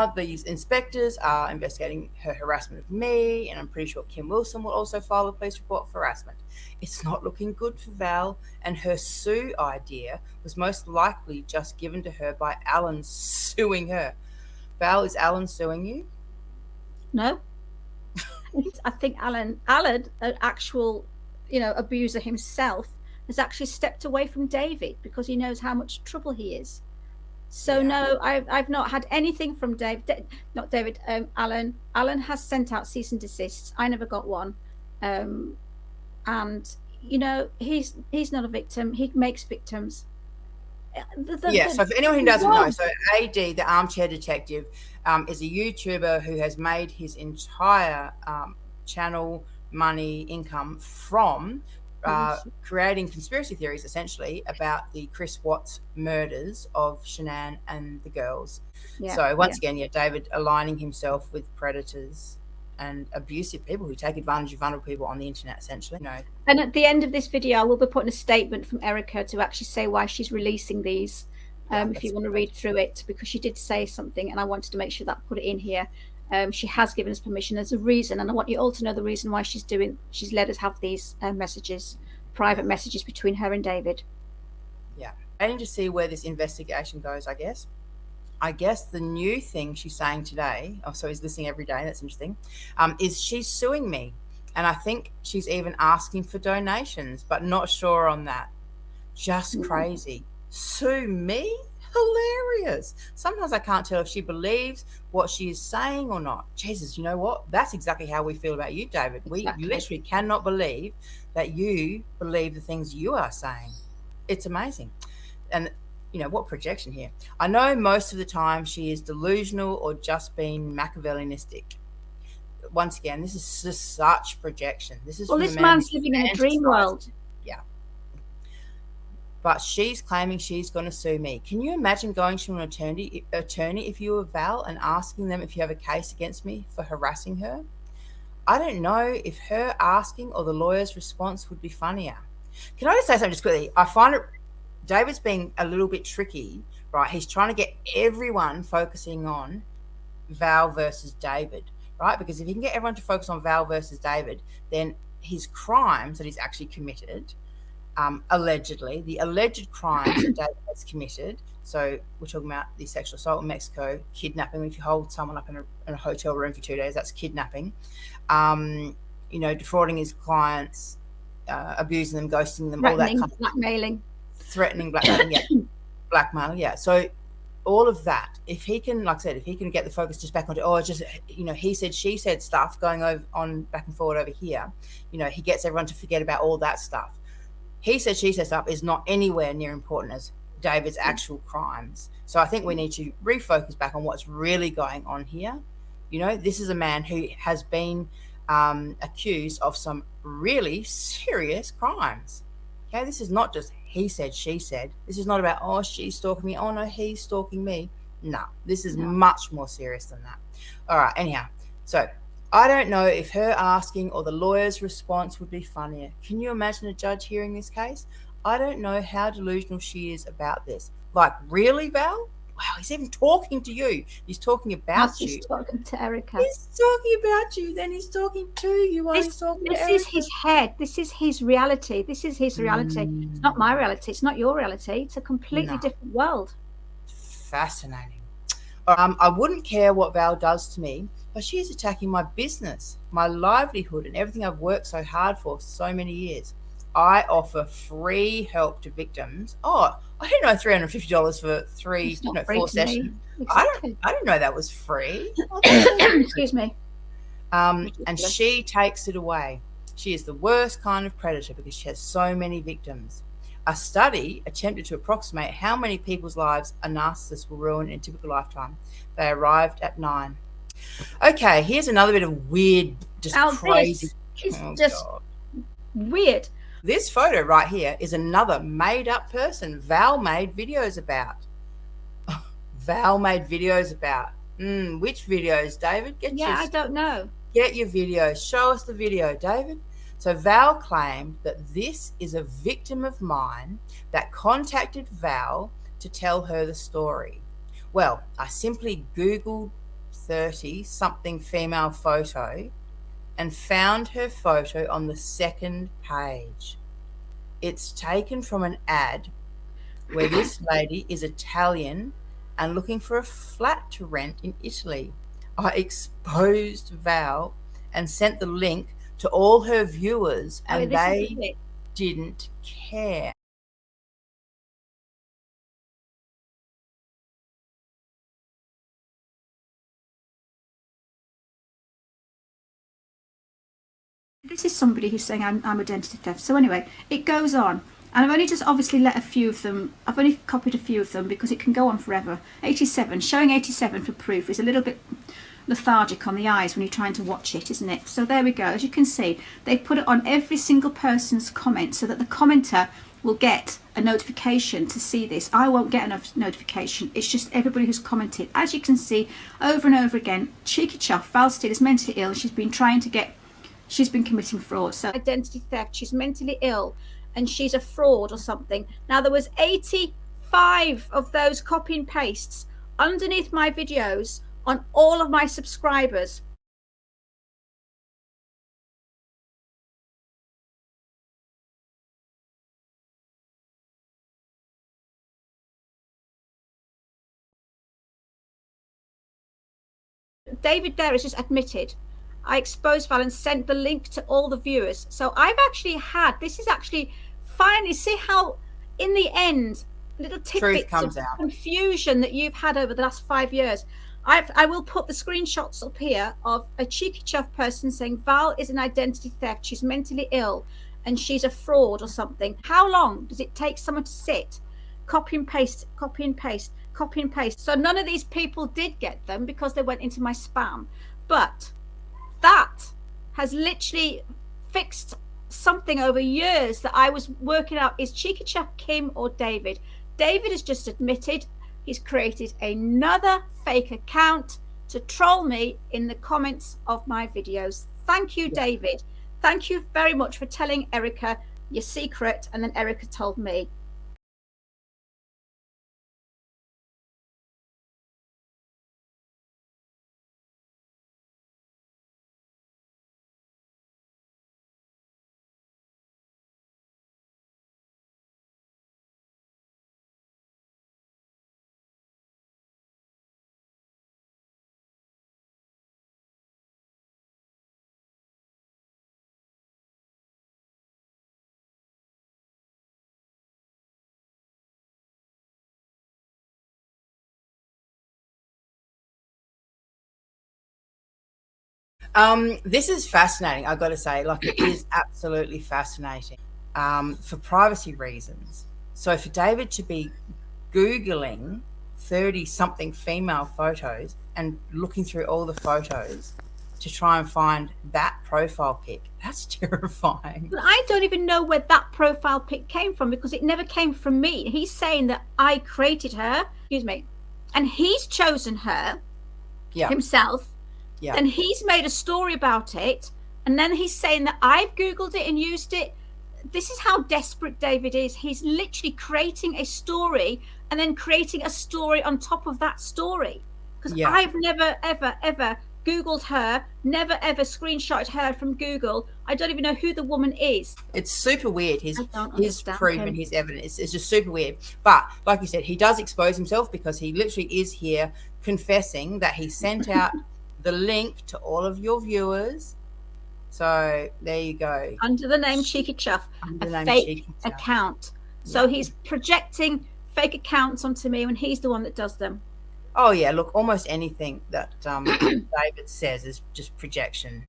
now these inspectors are investigating her harassment of me, and I'm pretty sure Kim Wilson will also file a police report for harassment. It's not looking good for Val, and her sue idea was most likely just given to her by Alan suing her. Val, is Alan suing you? No. I think Alan, an actual, abuser himself, has actually stepped away from David because he knows how much trouble he is. So no, I've not had anything from not David, Alan. Alan has sent out cease and desists. I never got one. And he's not a victim. He makes victims. So for anyone who doesn't know, so AD, the Armchair Detective, is a YouTuber who has made his entire channel money income from creating conspiracy theories, essentially, about the Chris Watts murders of Shanann and the girls. So once again, David aligning himself with predators and abusive people who take advantage of vulnerable people on the internet, essentially. And at the end of this video, I will be putting a statement from Erica to actually say why she's releasing these. If you want to read through it, because she did say something, and I wanted to make sure that I put it in here. She has given us permission. There's a reason, and I want you all to know the reason why she's let us have these messages, private messages between her and David. Yeah, waiting to see where this investigation goes, I guess. I guess the new thing she's saying today, so he's listening every day, that's interesting, is she's suing me. And I think she's even asking for donations, but not sure on that. Just crazy. Sue me? Hilarious. Sometimes I can't tell if she believes what she is saying or not. Jesus, you know what? That's exactly how we feel about you, David. We literally cannot believe that you believe the things you are saying. It's amazing. And what projection here. I know most of the time she is delusional or just being Machiavellianistic. Once again, this is just such projection. This man's living in a dream world. Yeah. But she's claiming she's going to sue me. Can you imagine going to an attorney if you were Val and asking them if you have a case against me for harassing her? I don't know if her asking or the lawyer's response would be funnier. Can I just say something just quickly? I find it David's being a little bit tricky, right? He's trying to get everyone focusing on Val versus David, right? Because if he can get everyone to focus on Val versus David, then his crimes that he's actually committed, allegedly, the alleged crimes that David has committed, so we're talking about the sexual assault in Mexico, kidnapping, if you hold someone up in a hotel room for 2 days, that's kidnapping, defrauding his clients, abusing them, ghosting them, all that kind of blackmailing. Threatening, blackmail, yeah. So all of that, if he can, like I said, if he can get the focus just back onto, he said, she said stuff going on back and forward over here, he gets everyone to forget about all that stuff. He said, she said stuff is not anywhere near important as David's actual crimes. So I think we need to refocus back on what's really going on here. This is a man who has been accused of some really serious crimes. Okay, this is not just he said, she said. This is not about, she's stalking me. Oh, no, he's stalking me. No, this is much more serious than that. All right, anyhow. So I don't know if her asking or the lawyer's response would be funnier. Can you imagine a judge hearing this case? I don't know how delusional she is about this. Like, really, Val? Wow, he's even talking to you. He's talking about you. He's talking to Erica. He's talking about you, then he's talking to you while he's talking to Erica. This is his head. This is his reality. This is his reality. It's not my reality. It's not your reality. It's a completely different world. Fascinating. I wouldn't care what Val does to me, but she is attacking my business, my livelihood, and everything I've worked so hard for so many years. I offer free help to victims. I didn't know $350 for 4 sessions. Exactly. I didn't know that was free. Excuse me. And she takes it away. She is the worst kind of predator because she has so many victims. A study attempted to approximate how many people's lives a narcissist will ruin in a typical lifetime. They arrived at 9. Okay, here's another bit of weird, just crazy. It's just weird. This photo right here is another made-up person Val made videos about. Which videos, David? I don't know. Get your videos. Show us the video, David. So Val claimed that this is a victim of mine that contacted Val to tell her the story. Well, I simply Googled 30-something female photo and found her photo on the second page. It's taken from an ad where this lady is Italian and looking for a flat to rent in Italy. I exposed Val and sent the link to all her viewers, and they didn't care. This is somebody who's saying I'm identity theft. So anyway, it goes on. And I've only just obviously let a few of them, I've only copied a few of them because it can go on forever. 87, showing 87 for proof is a little bit lethargic on the eyes when you're trying to watch it, isn't it? So there we go. As you can see, they've put it on every single person's comment so that the commenter will get a notification to see this. I won't get a notification. It's just everybody who's commented. As you can see, over and over again, cheeky chuff, Val Steele is mentally ill. She's been committing fraud. So identity theft, she's mentally ill and she's a fraud or something. Now there was 85 of those copy and pastes underneath my videos on all of my subscribers. David there has just admitted I exposed Val and sent the link to all the viewers. So I've actually had, this is actually finally, see how in the end, little tidbits of confusion that you've had over the last 5 years. I will put the screenshots up here of a cheeky chuff person saying Val is an identity theft, she's mentally ill and she's a fraud or something. How long does it take someone to sit, copy and paste, copy and paste, copy and paste? So none of these people did get them because they went into my spam. But that has literally fixed something over years that I was working out. Is cheeky chuff Kim or David? David has just admitted he's created another fake account to troll me in the comments of my videos. Thank you, David. Thank you very much for telling Erica your secret, and then Erica told me. This is fascinating, I've got to say. Like, it is absolutely fascinating for privacy reasons. So for David to be Googling 30-something female photos and looking through all the photos to try and find that profile pic, that's terrifying. But I don't even know where that profile pic came from because it never came from me. He's saying that I created her, excuse me, and he's chosen her himself. Yeah. And he's made a story about it, and then he's saying that I've Googled it and used it. This is how desperate David is. He's literally creating a story and then creating a story on top of that story. Because I've never, ever, ever Googled her, never, ever screenshotted her from Google. I don't even know who the woman is. It's super weird. His proof and his evidence is just super weird. But like you said, he does expose himself because he literally is here confessing that he sent out the link to all of your viewers. So there you go. Under the name Cheeky Chuff, a fake account. So he's projecting fake accounts onto me when he's the one that does them. Oh yeah, look, almost anything that David says is just projection.